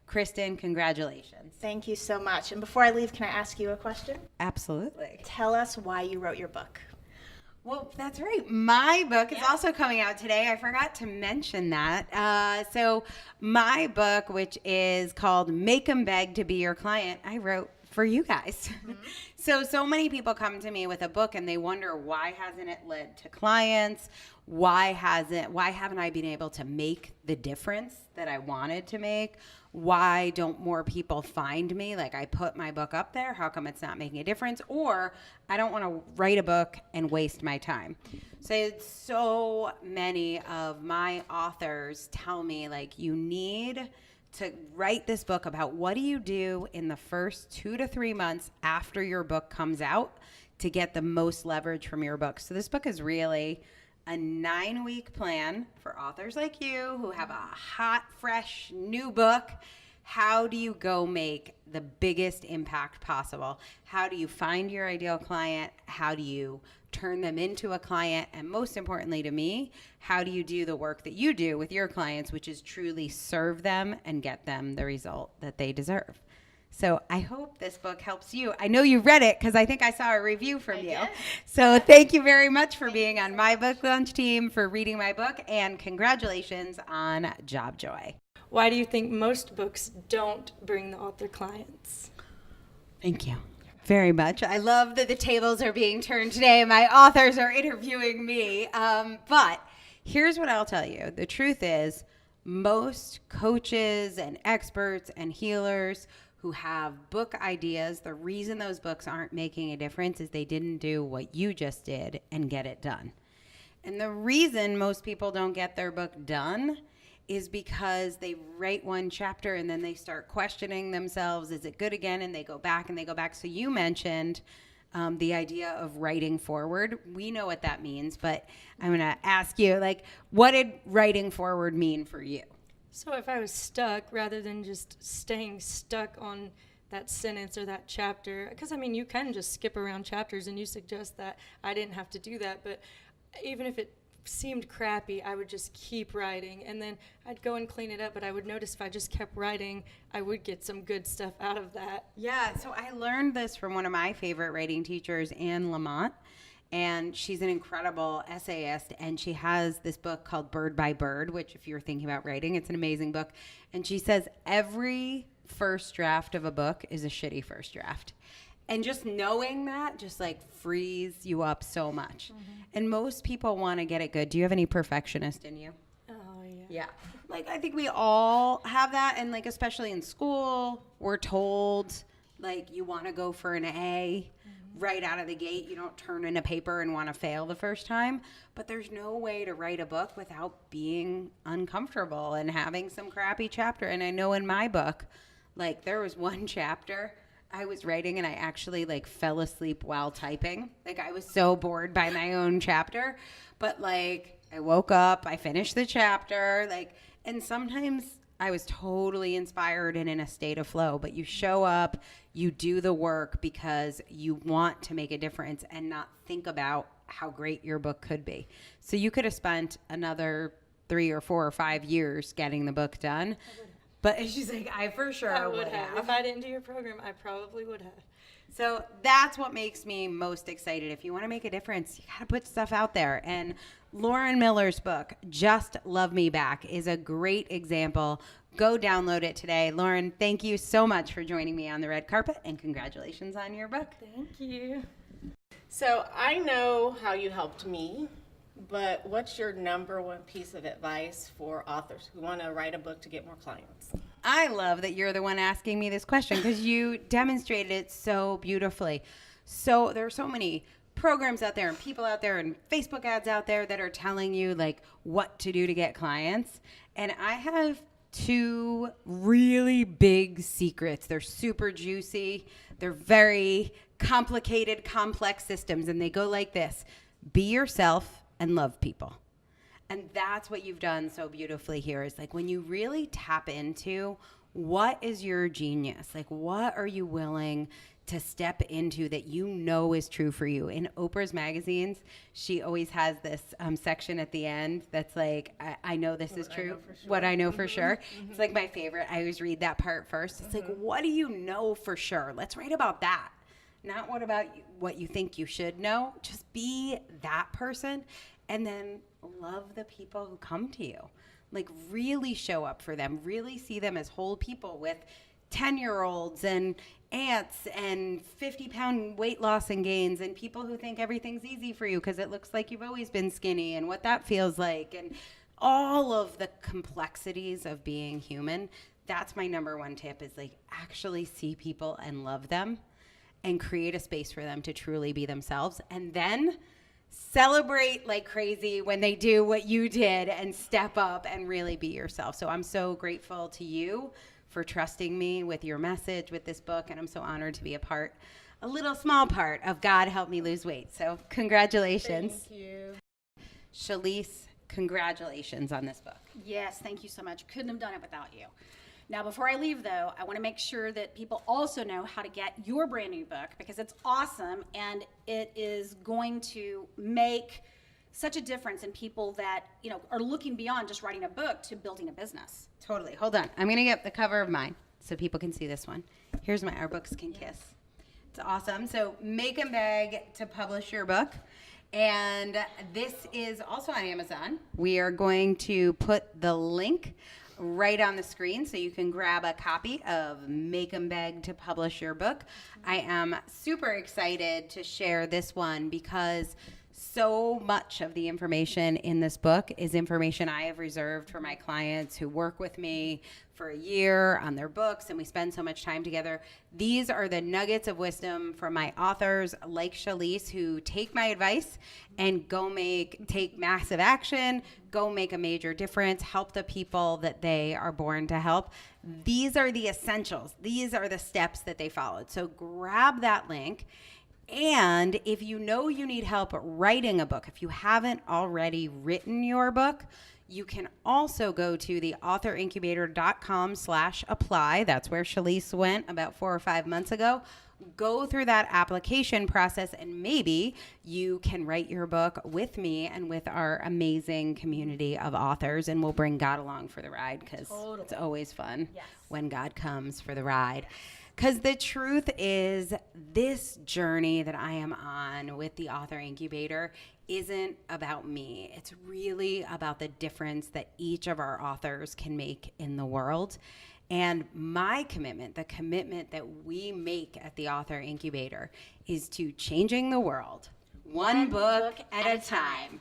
Kristen, congratulations. Thank you so much. And before I leave, can I ask you a question? Absolutely. Tell us why you wrote your book. Well, that's right. My book is also coming out today. I forgot to mention that. So my book, which is called Make 'em Beg to Be Your Client, I wrote for you guys. So many people come to me with a book and they wonder, why hasn't it led to clients? Why haven't I been able to make the difference that I wanted to make? Why don't more people find me? Like, I put my book up there. How come it's not making a difference? Or I don't want to write a book and waste my time. So many of my authors tell me, like, you need to write this book about what do you do in the first 2 to 3 months after your book comes out to get the most leverage from your book. So this book is really a 9-week plan for authors like you who have a hot, fresh, new book. How do you go make the biggest impact possible? How do you find your ideal client? How do you turn them into a client? And most importantly to me, how do you do the work that you do with your clients, which is truly serve them and get them the result that they deserve? So I hope this book helps you. I know you read it because I think I saw a review from you. Did. So thank you very much for being on my book launch team, for reading my book, and congratulations on Job Joy. Why do you think most books don't bring the author clients? Thank you very much. I love that the tables are being turned today. My authors are interviewing me. But here's what I'll tell you. The truth is, most coaches and experts and healers who have book ideas, the reason those books aren't making a difference is they didn't do what you just did and get it done. And the reason most people don't get their book done is because they write one chapter and then they start questioning themselves. Is it good again? And they go back and they go back. So you mentioned the idea of writing forward. We know what that means, but I'm going to ask you, like, what did writing forward mean for you? So if I was stuck, rather than just staying stuck on that sentence or that chapter, because I mean, you can just skip around chapters, and you suggest that. I didn't have to do that, but even if it seemed crappy, I would just keep writing, and then I'd go and clean it up, but I would notice if I just kept writing, I would get some good stuff out of that. Yeah, so I learned this from one of my favorite writing teachers, Anne Lamont, and she's an incredible essayist, and she has this book called Bird by Bird, which if you're thinking about writing, it's an amazing book. And she says every first draft of a book is a shitty first draft. And just knowing that just like frees you up so much. Mm-hmm. And most people want to get it good. Do you have any perfectionist in you? Oh, yeah. Yeah. Like, I think we all have that. And like, especially in school, we're told like you want to go for an A right out of the gate. You don't turn in a paper and want to fail the first time. But there's no way to write a book without being uncomfortable and having some crappy chapter. And I know in my book, like, there was one chapter I was writing and I actually like fell asleep while typing. Like, I was so bored by my own chapter. But like, I woke up, I finished the chapter, like, and sometimes I was totally inspired and in a state of flow. But you show up, you do the work because you want to make a difference and not think about how great your book could be. So you could have spent another 3 or 4 or 5 years getting the book done. But she's like, I for sure would have. If I didn't do your program, I probably would have. So that's what makes me most excited. If you want to make a difference, you got to put stuff out there. And Lauren Miller's book, Just Love Me Back, is a great example. Go download it today. Lauren, thank you so much for joining me on the red carpet, and congratulations on your book. Thank you. So I know how you helped me, but what's your number one piece of advice for authors who want to write a book to get more clients? I love that you're the one asking me this question because you demonstrated it so beautifully. So there are so many programs out there and people out there and Facebook ads out there that are telling you like what to do to get clients. And I have 2 really big secrets. They're super juicy. They're very complicated, complex systems. And they go like this: be yourself and love people. And that's what you've done so beautifully here, is like when you really tap into what is your genius, like what are you willing to step into that you know is true for you. In Oprah's magazines, she always has this section at the end that's like, I know this is true. What I know for sure. It's like my favorite. I always read that part first. It's like, what do you know for sure? Let's write about that. Not what you think you should know. Just be that person, and then love the people who come to you. Like, really show up for them. Really see them as whole people with 10-year-olds and aunts and 50-pound weight loss and gains, and people who think everything's easy for you because it looks like you've always been skinny, and what that feels like, and all of the complexities of being human. That's my number one tip, is like, actually see people and love them, and create a space for them to truly be themselves, and then celebrate like crazy when they do what you did and step up and really be yourself. So I'm so grateful to you for trusting me with your message with this book, and I'm so honored to be a little small part of God Help Me Lose Weight. So congratulations. Thank you. Shalise, congratulations on this book. Yes, thank you so much. Couldn't have done it without you. Now, before I leave, though, I want to make sure that people also know how to get your brand new book, because it's awesome, and it is going to make such a difference in people that, you know, are looking beyond just writing a book to building a business. Totally. Hold on. I'm going to get the cover of mine so people can see this one. Here's my Our Books Can Kiss. It's awesome. So make 'em beg to publish your book. And this is also on Amazon. We are going to put the link right on the screen so you can grab a copy of Make 'em Beg to Publish Your Book. I am super excited to share this one because so much of the information in this book is information I have reserved for my clients who work with me for a year on their books, and we spend so much time together. These are the nuggets of wisdom from my authors like Shalise, who take my advice and take massive action, go make a major difference, help the people that they are born to help. These are the essentials. These are the steps that they followed. So grab that link. And if you know you need help writing a book, if you haven't already written your book, you can also go to the authorincubator.com/apply. That's where Shalise went about 4 or 5 months ago. Go through that application process, and maybe you can write your book with me and with our amazing community of authors, and we'll bring God along for the ride, because it's always fun when God comes for the ride. Because the truth is, this journey that I am on with the Author Incubator isn't about me. It's really about the difference that each of our authors can make in the world. And my commitment, the commitment that we make at the Author Incubator, is to changing the world one book at a time.